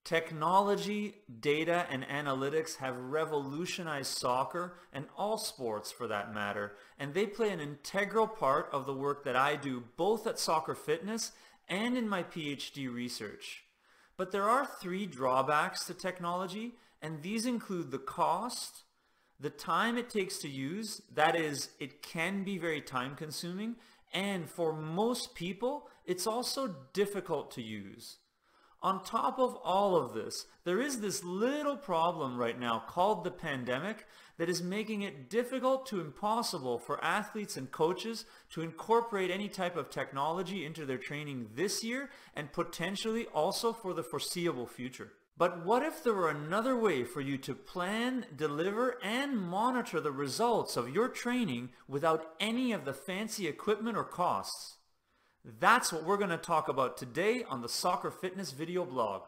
Technology, data, and analytics have revolutionized soccer and all sports for that matter, and they play an integral part of the work that I do both at Soccer Fitness and in my PhD research. But there are three drawbacks to technology, and these include the cost, the time it takes to use, that is, it can be very time consuming, and for most people, it's also difficult to use. On top of all of this, there is this little problem right now called the pandemic that is making it difficult to impossible for athletes and coaches to incorporate any type of technology into their training this year and potentially also for the foreseeable future. But what if there were another way for you to plan, deliver, and monitor the results of your training without any of the fancy equipment or costs? That's what we're going to talk about today on the Soccer Fitness video blog.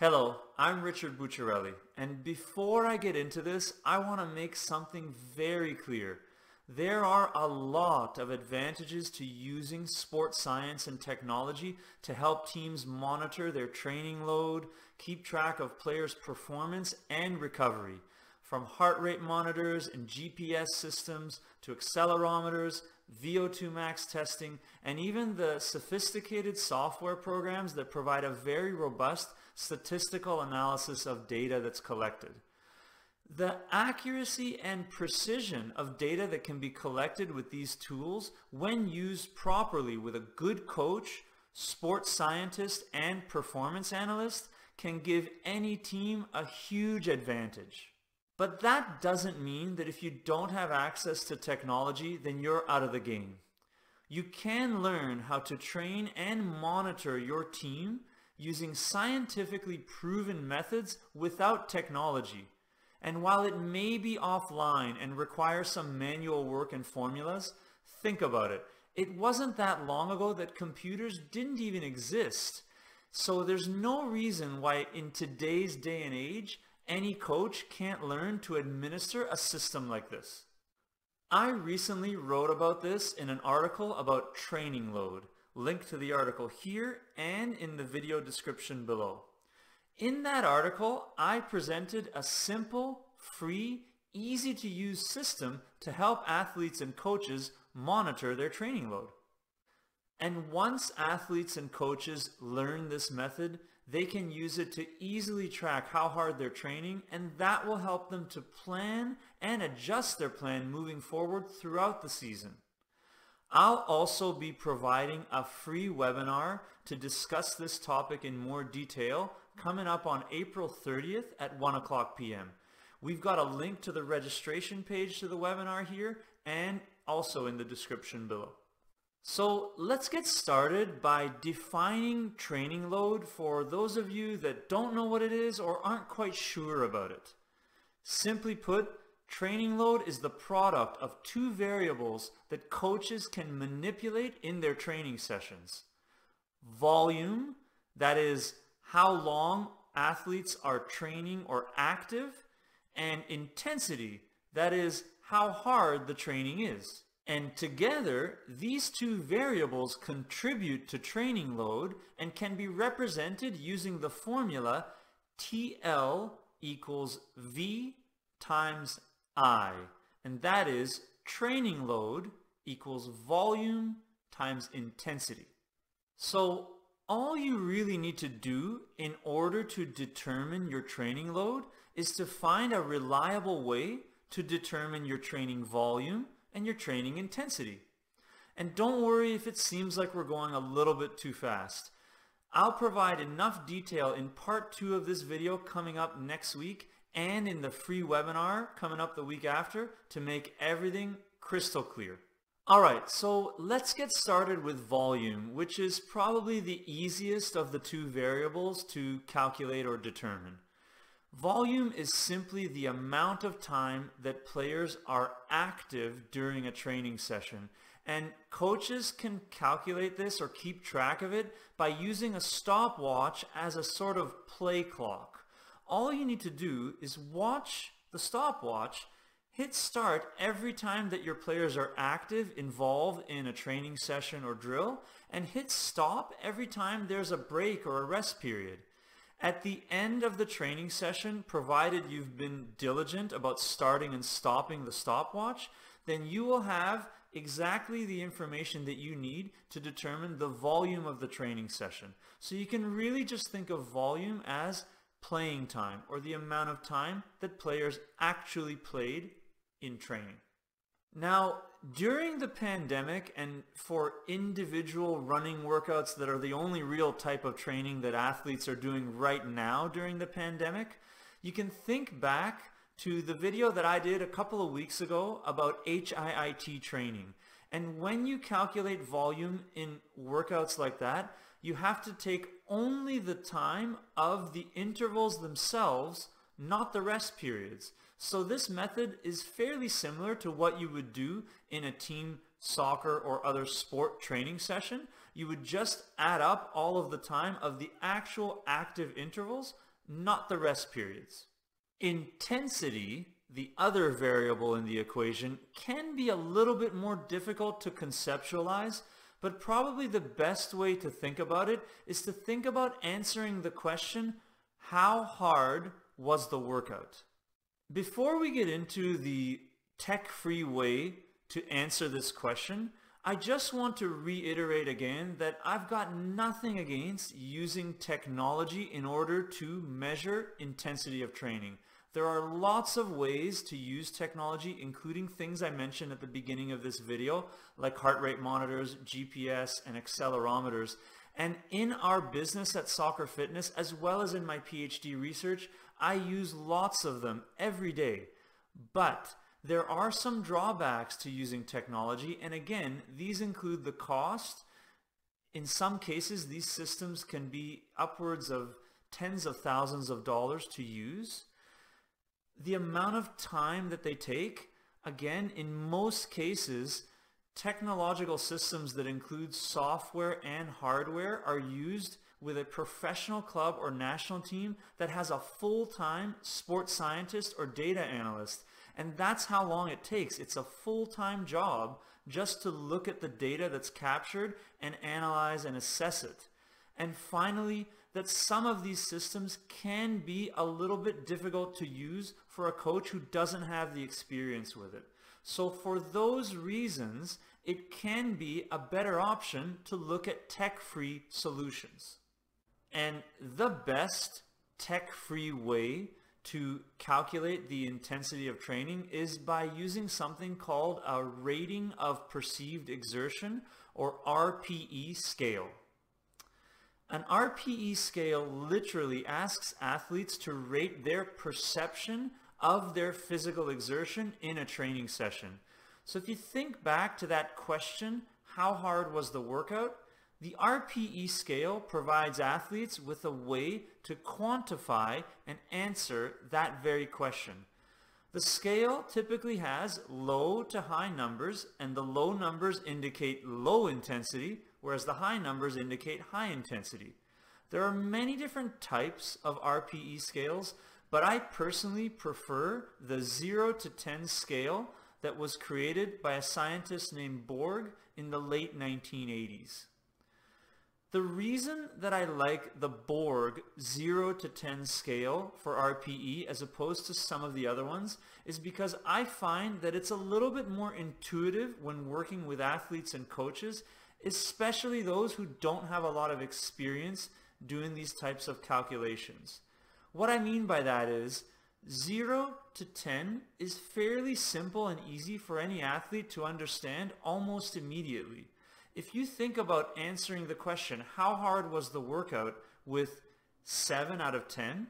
Hello, I'm Richard Bucciarelli, and before I get into this, I want to make something very clear. There are a lot of advantages to using sports science and technology to help teams monitor their training load, keep track of players' performance and recovery, from heart rate monitors and GPS systems to accelerometers, VO2 max testing, and even the sophisticated software programs that provide a very robust statistical analysis of data that's collected. The accuracy and precision of data that can be collected with these tools, when used properly with a good coach, sports scientist, and performance analyst, can give any team a huge advantage. But that doesn't mean that if you don't have access to technology, then you're out of the game. You can learn how to train and monitor your team using scientifically proven methods without technology. And while it may be offline and require some manual work and formulas, think about it. It wasn't that long ago that computers didn't even exist. So there's no reason why in today's day and age, any coach can't learn to administer a system like this. I recently wrote about this in an article about training load. Link to the article here and in the video description below. In that article, I presented a simple, free, easy to use system to help athletes and coaches monitor their training load. And once athletes and coaches learn this method, they can use it to easily track how hard they're training, and that will help them to plan and adjust their plan moving forward throughout the season. I'll also be providing a free webinar to discuss this topic in more detail coming up on April 30th at 1:00 p.m. We've got a link to the registration page to the webinar here and also in the description below. So let's get started by defining training load for those of you that don't know what it is or aren't quite sure about it. Simply put, training load is the product of two variables that coaches can manipulate in their training sessions. Volume, that is how long athletes are training or active, and intensity, that is how hard the training is. And together, these two variables contribute to training load and can be represented using the formula TL equals V times I, and that is training load equals volume times intensity. So all you really need to do in order to determine your training load is to find a reliable way to determine your training volume and your training intensity. And don't worry if it seems like we're going a little bit too fast. I'll provide enough detail in part 2 of this video coming up next week and in the free webinar coming up the week after to make everything crystal clear. Alright, so let's get started with volume, which is probably the easiest of the two variables to calculate or determine. Volume is simply the amount of time that players are active during a training session, And coaches can calculate this or keep track of it by using a stopwatch as a sort of play clock. All you need to do is watch the stopwatch, hit start every time that your players are active, involved in a training session or drill, and hit stop every time there's a break or a rest period. At the end of the training session, provided you've been diligent about starting and stopping the stopwatch, then you will have exactly the information that you need to determine the volume of the training session. So you can really just think of volume as playing time, or the amount of time that players actually played in training. Now, during the pandemic, and for individual running workouts that are the only real type of training that athletes are doing right now during the pandemic, you can think back to the video that I did a couple of weeks ago about HIIT training. And when you calculate volume in workouts like that, you have to take only the time of the intervals themselves, not the rest periods. So this method is fairly similar to what you would do in a team soccer or other sport training session. You would just add up all of the time of the actual active intervals, not the rest periods. Intensity, the other variable in the equation, can be a little bit more difficult to conceptualize, but probably the best way to think about it is to think about answering the question, how hard was the workout? Before we get into the tech-free way to answer this question, I just want to reiterate again that I've got nothing against using technology in order to measure intensity of training. There are lots of ways to use technology, including things I mentioned at the beginning of this video, like heart rate monitors, GPS, and accelerometers. And in our business at Soccer Fitness, as well as in my PhD research, I use lots of them every day. But there are some drawbacks to using technology, and again, these include the cost. In some cases, these systems can be upwards of tens of thousands of dollars to use. The amount of time that they take, again, in most cases, technological systems that include software and hardware are used with a professional club or national team that has a full-time sports scientist or data analyst. And that's how long it takes. It's a full-time job just to look at the data that's captured and analyze and assess it. And finally, that some of these systems can be a little bit difficult to use for a coach who doesn't have the experience with it. So for those reasons, it can be a better option to look at tech-free solutions. And the best tech-free way to calculate the intensity of training is by using something called a rating of perceived exertion, or RPE scale. An RPE scale literally asks athletes to rate their perception of their physical exertion in a training session. So if you think back to that question, how hard was the workout? The RPE scale provides athletes with a way to quantify and answer that very question. The scale typically has low to high numbers, and the low numbers indicate low intensity, whereas the high numbers indicate high intensity. There are many different types of RPE scales, but I personally prefer the 0 to 10 scale that was created by a scientist named Borg in the late 1980s. The reason that I like the Borg 0 to 10 scale for RPE as opposed to some of the other ones is because I find that it's a little bit more intuitive when working with athletes and coaches, especially those who don't have a lot of experience doing these types of calculations. What I mean by that is 0 to 10 is fairly simple and easy for any athlete to understand almost immediately. If you think about answering the question, how hard was the workout, with 7 out of 10,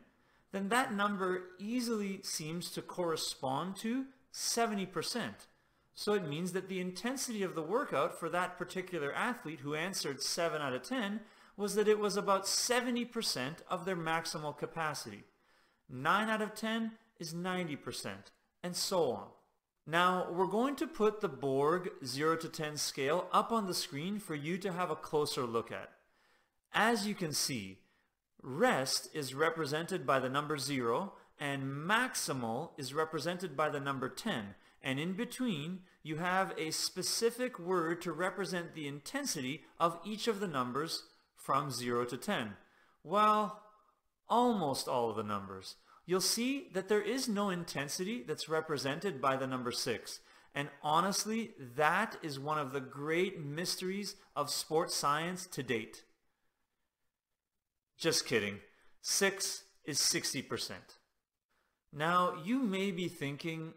then that number easily seems to correspond to 70%. So it means that the intensity of the workout for that particular athlete who answered 7 out of 10 was that it was about 70% of their maximal capacity. 9 out of 10 is 90%, and so on. Now we're going to put the Borg 0 to 10 scale up on the screen for you to have a closer look at. As you can see, rest is represented by the number 0 and maximal is represented by the number 10, and in between you have a specific word to represent the intensity of each of the numbers from 0 to 10. Well, almost all of the numbers. You'll see that there is no intensity that's represented by the number 6. And honestly, that is one of the great mysteries of sports science to date. Just kidding. 6 is 60%. Now, you may be thinking,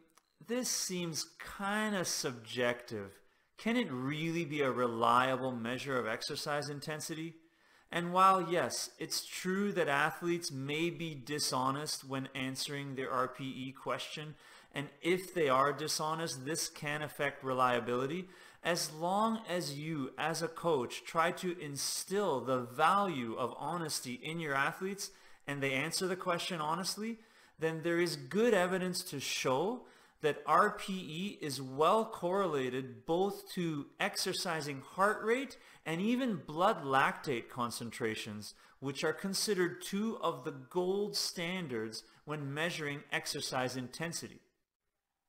this seems kind of subjective. Can it really be a reliable measure of exercise intensity? And while yes, it's true that athletes may be dishonest when answering their RPE question, and if they are dishonest, this can affect reliability, as long as you, as a coach, try to instill the value of honesty in your athletes and they answer the question honestly, then there is good evidence to show that RPE is well correlated both to exercising heart rate and even blood lactate concentrations, which are considered two of the gold standards when measuring exercise intensity.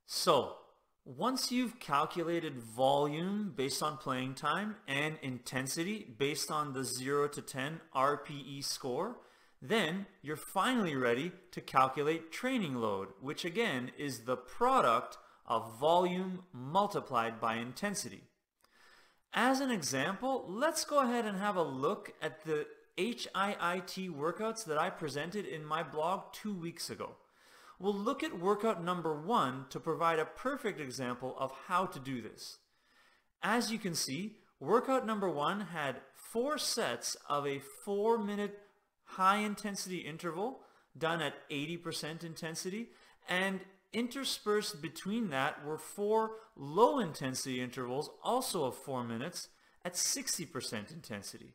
So, once you've calculated volume based on playing time and intensity based on the 0 to 10 RPE score, then you're finally ready to calculate training load, which again is the product of volume multiplied by intensity. As an example, let's go ahead and have a look at the HIIT workouts that I presented in my blog 2 weeks ago. We'll look at workout number 1 to provide a perfect example of how to do this. As you can see, workout number 1 had 4 sets of a 4-minute high intensity interval done at 80% intensity, and interspersed between that were 4 low intensity intervals also of 4 minutes at 60% intensity.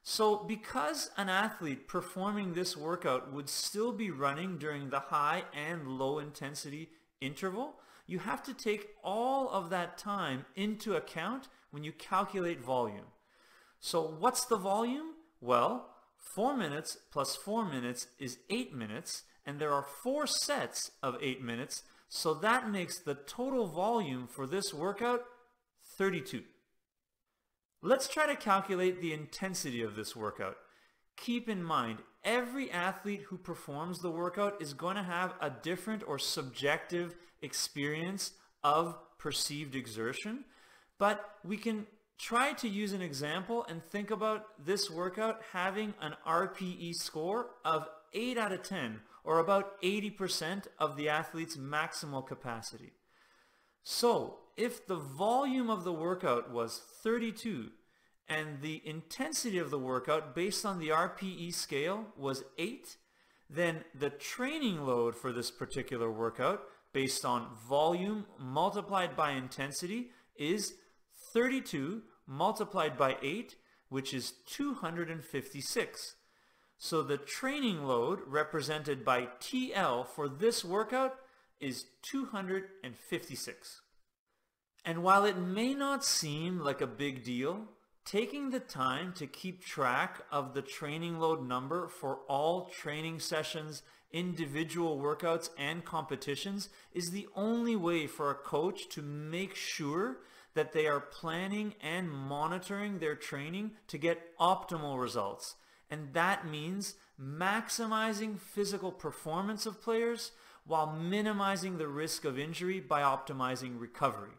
So because an athlete performing this workout would still be running during the high and low intensity interval, you have to take all of that time into account when you calculate volume. So what's the volume? Well, 4 minutes plus 4 minutes is 8 minutes, and there are 4 sets of 8 minutes, so that makes the total volume for this workout 32. Let's try to calculate the intensity of this workout. Keep in mind, every athlete who performs the workout is going to have a different or subjective experience of perceived exertion, but we can try to use an example and think about this workout having an RPE score of 8 out of 10, or about 80% of the athlete's maximal capacity. So, if the volume of the workout was 32 and the intensity of the workout based on the RPE scale was 8, then the training load for this particular workout based on volume multiplied by intensity is 32 multiplied by 8, which is 256. So the training load represented by TL for this workout is 256. And while it may not seem like a big deal, taking the time to keep track of the training load number for all training sessions, individual workouts, and competitions is the only way for a coach to make sure that they are planning and monitoring their training to get optimal results. And that means maximizing physical performance of players while minimizing the risk of injury by optimizing recovery.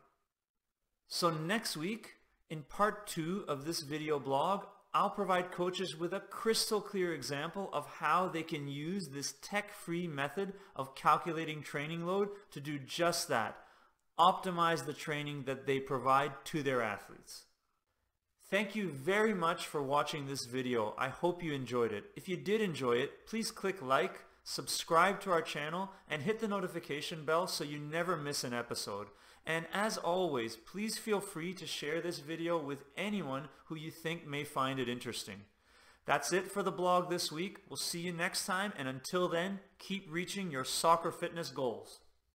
So next week, in part 2 of this video blog, I'll provide coaches with a crystal clear example of how they can use this tech-free method of calculating training load to do just that, optimize the training that they provide to their athletes. Thank you very much for watching this video. I hope you enjoyed it. If you did enjoy it, please click like, subscribe to our channel, and hit the notification bell so you never miss an episode. And as always, please feel free to share this video with anyone who you think may find it interesting. That's it for the blog this week. We'll see you next time, and until then, keep reaching your soccer fitness goals.